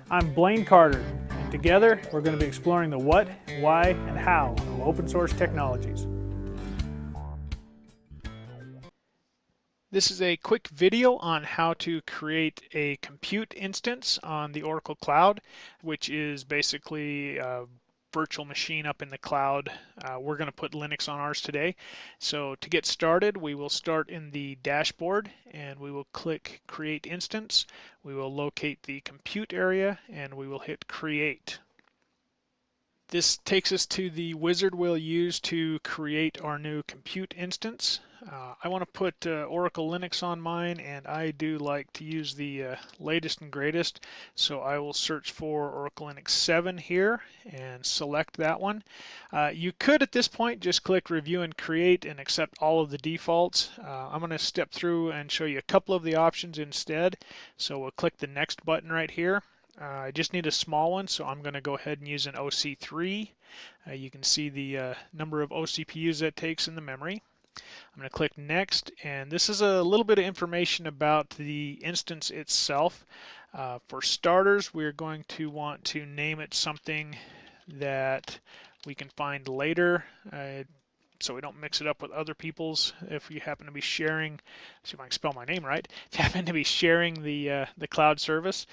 I'm Blaine Carter, and together we're going to be exploring the what, why, and how of open source technologies. This is a quick video on how to create a compute instance on the Oracle Cloud, which is basically a virtual machine up in the cloud. We're going to put Linux on ours today. So to get started, we will start in the dashboard and we will click Create Instance. We will locate the compute area and we will hit Create. This takes us to the wizard we'll use to create our new compute instance. I want to put Oracle Linux on mine, and I do like to use the latest and greatest, so I will search for Oracle Linux 7 here and select that one. You could at this point just click Review and Create and accept all of the defaults. I'm going to step through and show you a couple of the options instead, so we'll click the Next button right here. I just need a small one, so I'm going to go ahead and use an OC3. You can see the number of OCPUs that takes in the memory. I'm going to click Next, and this is a little bit of information about the instance itself. For starters, we're going to want to name it something that we can find later, so we don't mix it up with other people's. If you happen to be sharing, see if I can spell my name right, if you happen to be sharing the cloud service,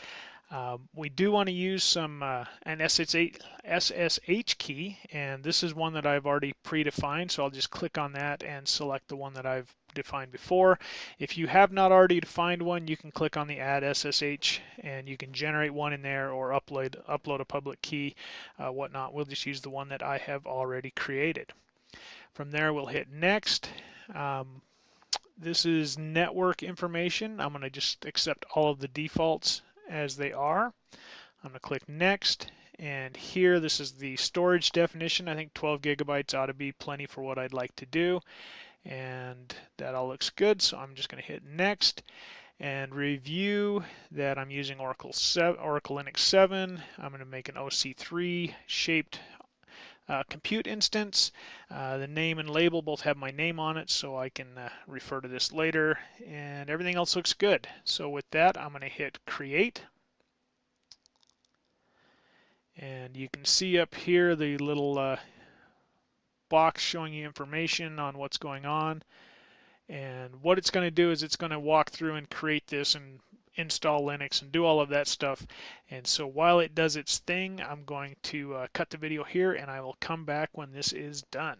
we do want to use an SSH key, and this is one that I've already predefined, so I'll just click on that and select the one that I've defined before. If you have not already defined one, you can click on the Add SSH and you can generate one in there or upload a public key, whatnot. We'll just use the one that I have already created. From there, we'll hit Next. This is network information. I'm going to just accept all of the defaults as they are. I'm going to click Next, and here this is the storage definition. I think 12 gigabytes ought to be plenty for what I'd like to do, and that all looks good, so I'm just going to hit Next and review that I'm using Oracle Linux 7. I'm going to make an OC3 shaped compute instance. The name and label both have my name on it, so I can refer to this later, and everything else looks good. So with that, I'm going to hit Create, and you can see up here the little box showing you information on what's going on. And what it's going to do is it's going to walk through and create this and install Linux and do all of that stuff. And so while it does its thing, I'm going to cut the video here, and I will come back when this is done.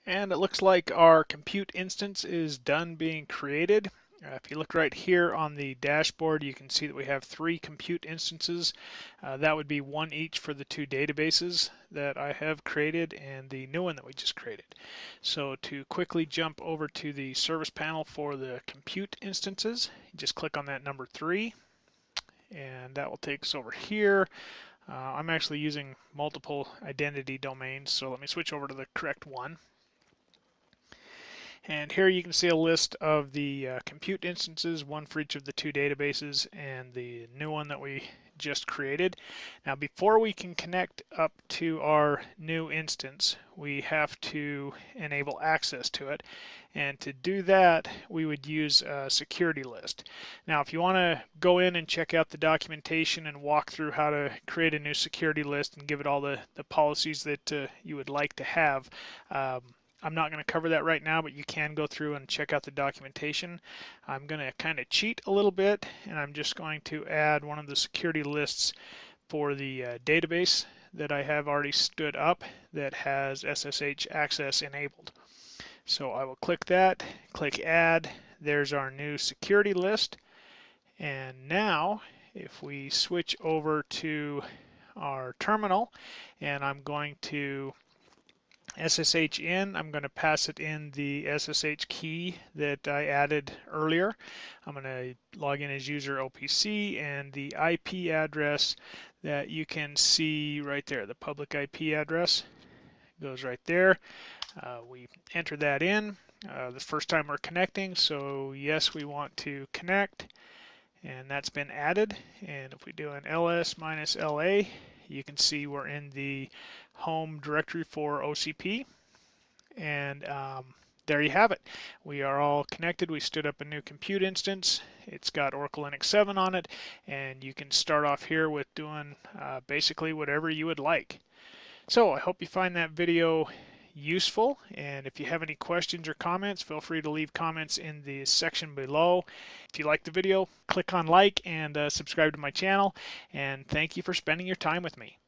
And it looks like our compute instance is done being created. If you look right here on the dashboard, you can see that we have 3 compute instances. That would be one each for the 2 databases that I have created and the new one that we just created. So to quickly jump over to the service panel for the compute instances, you just click on that number 3, and that will take us over here. I'm actually using multiple identity domains, so let me switch over to the correct one. And here you can see a list of the compute instances, one for each of the 2 databases and the new one that we just created. Now before we can connect up to our new instance, we have to enable access to it. And to do that, we would use a security list. Now if you want to go in and check out the documentation and walk through how to create a new security list and give it all the policies that you would like to have, I'm not going to cover that right now, but you can go through and check out the documentation. I'm going to kind of cheat a little bit, and I'm just going to add one of the security lists for the database that I have already stood up that has SSH access enabled. So I will click that, click Add. There's our new security list. And now, if we switch over to our terminal, and I'm going to SSH in, I'm going to pass it in the SSH key that I added earlier. I'm going to log in as user OPC, and the IP address that you can see right there, the public IP address, goes right there. We enter that in the first time we're connecting, so yes, we want to connect, and that's been added. And if we do an ls-la, you can see we're in the home directory for OCP, and there you have it. We are all connected. We stood up a new compute instance. It's got Oracle Linux 7 on it, and you can start off here with doing basically whatever you would like. So I hope you find that video useful, and if you have any questions or comments, feel free to leave comments in the section below. If you like the video, click on like and subscribe to my channel, and thank you for spending your time with me.